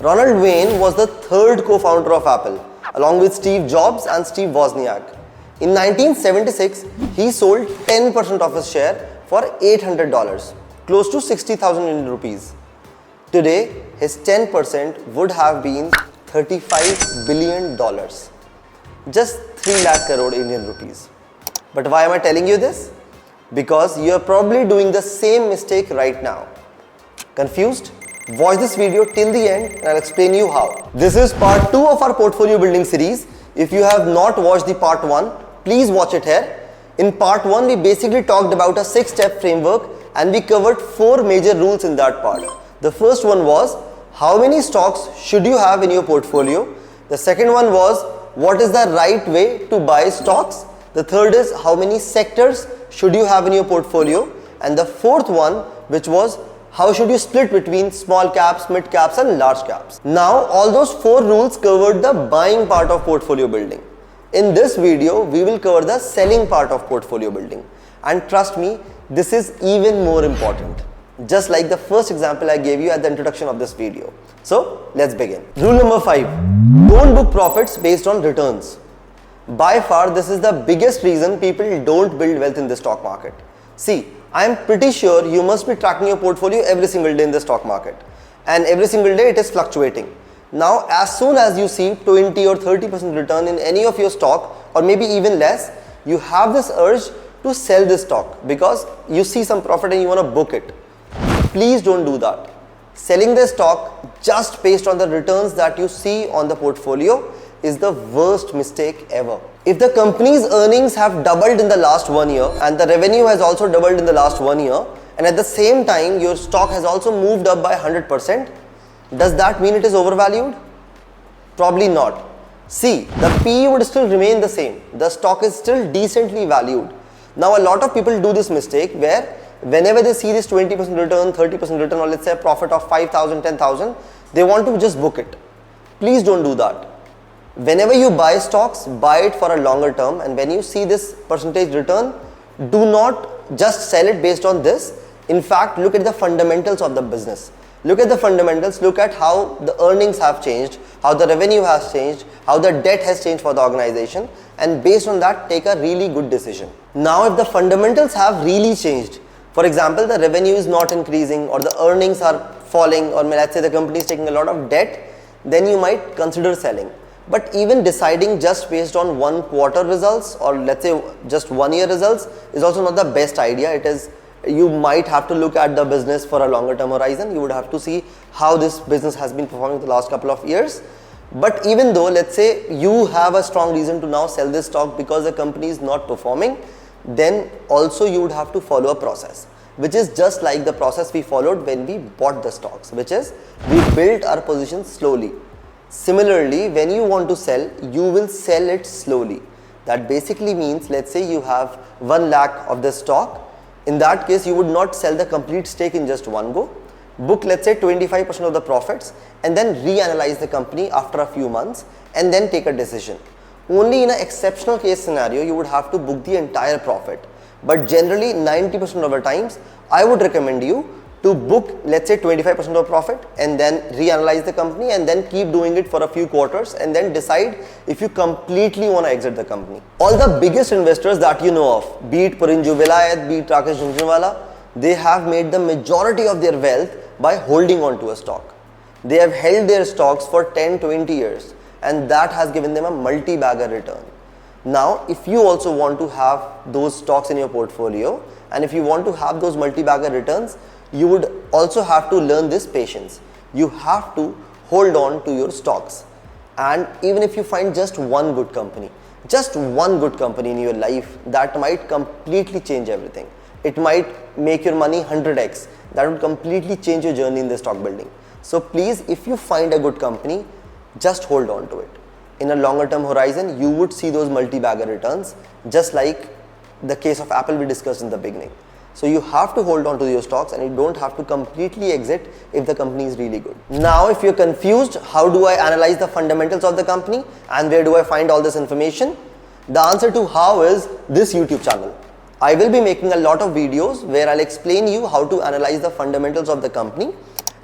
Ronald Wayne was the third co-founder of Apple, along with Steve Jobs and Steve Wozniak. In 1976, he sold 10% of his share for $800, close to 60,000 Indian rupees. Today, his 10% would have been $35 billion, just 3 lakh crore Indian rupees. But why am I telling you this? Because you are probably doing the same mistake right now. Confused? Watch this video till the end and I'll explain you how. This is part 2 of our portfolio building series. If you have not watched the part 1, please watch it here. In part 1, we basically talked about a 6-step framework and we covered 4 major rules in that part. The first one was how many stocks should you have in your portfolio. The second one was what is the right way to buy stocks. The third is how many sectors should you have in your portfolio. And the fourth one, which was how should you split between small caps, mid caps and large caps. Now all those 4 rules covered the buying part of portfolio building. In this video, we will cover the selling part of portfolio building. And trust me, this is even more important. Just like the first example I gave you at the introduction of this video. So let's begin. Rule number 5. Don't book profits based on returns. By far, this is the biggest reason people don't build wealth in the stock market. See, I am pretty sure you must be tracking your portfolio every single day in the stock market. And every single day it is fluctuating. Now, as soon as you see 20 or 30% return in any of your stock, or maybe even less, you have this urge to sell this stock because you see some profit and you want to book it. Please don't do that. Selling the stock just based on the returns that you see on the portfolio is the worst mistake ever. If the company's earnings have doubled in the last 1 year and the revenue has also doubled in the last 1 year, and at the same time your stock has also moved up by 100%, does that mean it is overvalued? Probably not. See, the PE would still remain the same. The stock is still decently valued. Now a lot of people do this mistake where whenever they see this 20% return, 30% return, or let's say a profit of 5,000, 10,000, they want to just book it. Please don't do that. Whenever you buy stocks, buy it for a longer term, and when you see this percentage return, do not just sell it based on this. In fact, look at the fundamentals of the business. Look at the fundamentals, look at how the earnings have changed, how the revenue has changed, how the debt has changed for the organization, and based on that, take a really good decision. Now, if the fundamentals have really changed, for example, the revenue is not increasing or the earnings are falling, or let's say the company is taking a lot of debt, then you might consider selling. But even deciding just based on 1 quarter results, or let's say just 1 year results, is also not the best idea. You might have to look at the business for a longer term horizon. You would have to see how this business has been performing the last couple of years. But even though, let's say you have a strong reason to now sell this stock because the company is not performing, then also you would have to follow a process, which is just like the process we followed when we bought the stocks, which is we built our position slowly. Similarly, when you want to sell, you will sell it slowly. That basically means, let's say you have 1 lakh of this stock. In that case, you would not sell the complete stake in just one go. Book, let's say 25% of the profits and then reanalyze the company after a few months and then take a decision. Only in an exceptional case scenario, you would have to book the entire profit. But generally, 90% of the times, I would recommend you to book, let's say 25% of profit and then reanalyze the company and then keep doing it for a few quarters and then decide if you completely want to exit the company. All the biggest investors that you know of, be it Purinju Vilayat, be it Rakesh Jhunjhunwala, they have made the majority of their wealth by holding on to a stock. They have held their stocks for 10-20 years and that has given them a multi-bagger return. Now, if you also want to have those stocks in your portfolio and if you want to have those multi-bagger returns, you would also have to learn this patience. You have to hold on to your stocks. And even if you find just one good company in your life, that might completely change everything. It might make your money 100x. That would completely change your journey in the stock building. So please, if you find a good company, just hold on to it. In a longer term horizon, you would see those multi-bagger returns, just like the case of Apple we discussed in the beginning. So you have to hold on to your stocks and you don't have to completely exit if the company is really good. Now, if you're confused, how do I analyze the fundamentals of the company and where do I find all this information? The answer to how is this YouTube channel. I will be making a lot of videos where I'll explain you how to analyze the fundamentals of the company,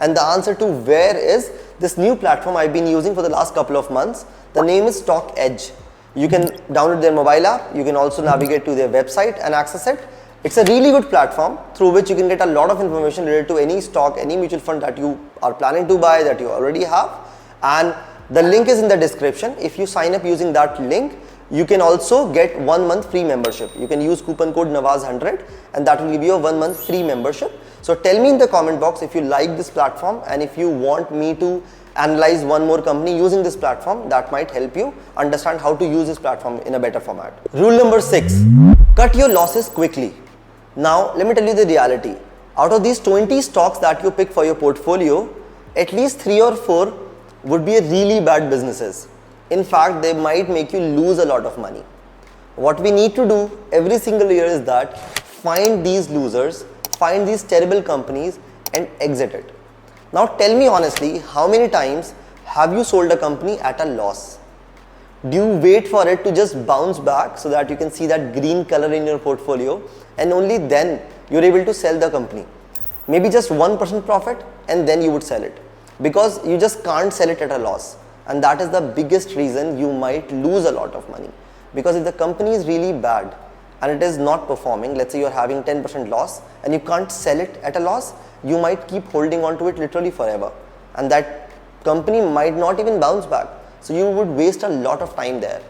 and the answer to where is this new platform I've been using for the last couple of months. The name is StockEdge. You can download their mobile app. You can also navigate to their website and access it. It's a really good platform through which you can get a lot of information related to any stock, any mutual fund that you are planning to buy, that you already have. And the link is in the description. If you sign up using that link, you can also get 1 month free membership. You can use coupon code Nawaz100 and that will give you a 1 month free membership. So tell me in the comment box if you like this platform and if you want me to analyze one more company using this platform. That might help you understand how to use this platform in a better format. Rule number 6, cut your losses quickly. Now let me tell you the reality. Out of these 20 stocks that you pick for your portfolio, at least 3 or 4 would be really bad businesses. In fact, they might make you lose a lot of money. What we need to do every single year is that find these losers, find these terrible companies and exit it. Now tell me honestly, how many times have you sold a company at a loss? Do you wait for it to just bounce back so that you can see that green color in your portfolio and only then you're able to sell the company? Maybe just 1% profit and then you would sell it, because you just can't sell it at a loss. And that is the biggest reason you might lose a lot of money. Because if the company is really bad and it is not performing, let's say you're having 10% loss and you can't sell it at a loss, you might keep holding on to it literally forever. And that company might not even bounce back. So you would waste a lot of time there.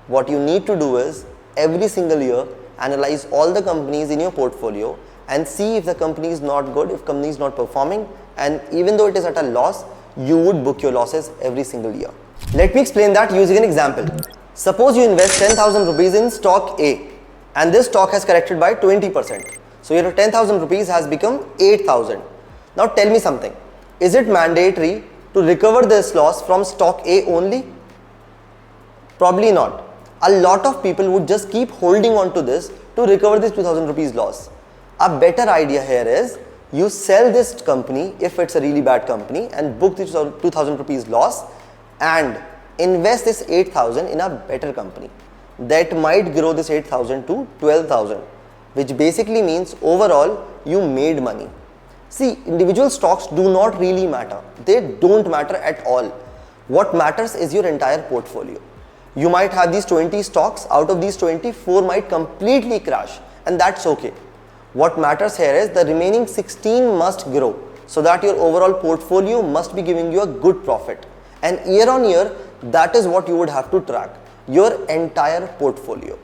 What you need to do is every single year analyze all the companies in your portfolio and see if the company is not good, if company is not performing, and even though it is at a loss, you would book your losses every single year. Let me explain that using an example. Suppose you invest 10,000 rupees in stock A and this stock has corrected by 20%. So your 10,000 rupees has become 8,000. Now tell me something. Is it mandatory to recover this loss from stock A only? Probably not. A lot of people would just keep holding on to this to recover this 2,000 rupees loss. A better idea here is you sell this company if it's a really bad company and book the 2,000 rupees loss and invest this 8,000 in a better company that might grow this 8,000 to 12,000, which basically means overall you made money. See, individual stocks do not really matter. They don't matter at all. What matters is your entire portfolio. You might have these 20 stocks. Out of these 20, 4 might completely crash, and that's okay. What matters here is the remaining 16 must grow so that your overall portfolio must be giving you a good profit. And year on year, that is what you would have to track, your entire portfolio.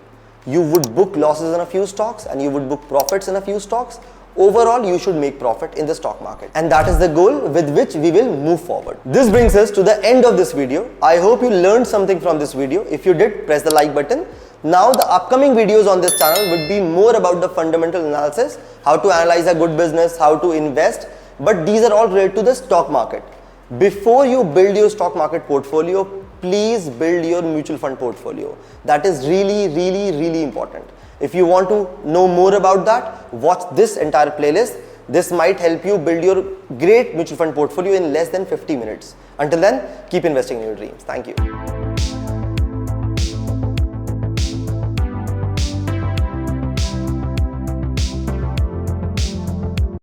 You would book losses in a few stocks and you would book profits in a few stocks. Overall, you should make profit in the stock market. And that is the goal with which we will move forward. This brings us to the end of this video. I hope you learned something from this video. If you did, press the like button. Now the upcoming videos on this channel would be more about the fundamental analysis, how to analyze a good business, how to invest, but these are all related to the stock market. Before you build your stock market portfolio, please build your mutual fund portfolio. That is really important. If you want to know more about that, watch this entire playlist. This might help you build your great mutual fund portfolio in less than 50 minutes. Until then, keep investing in your dreams. Thank you.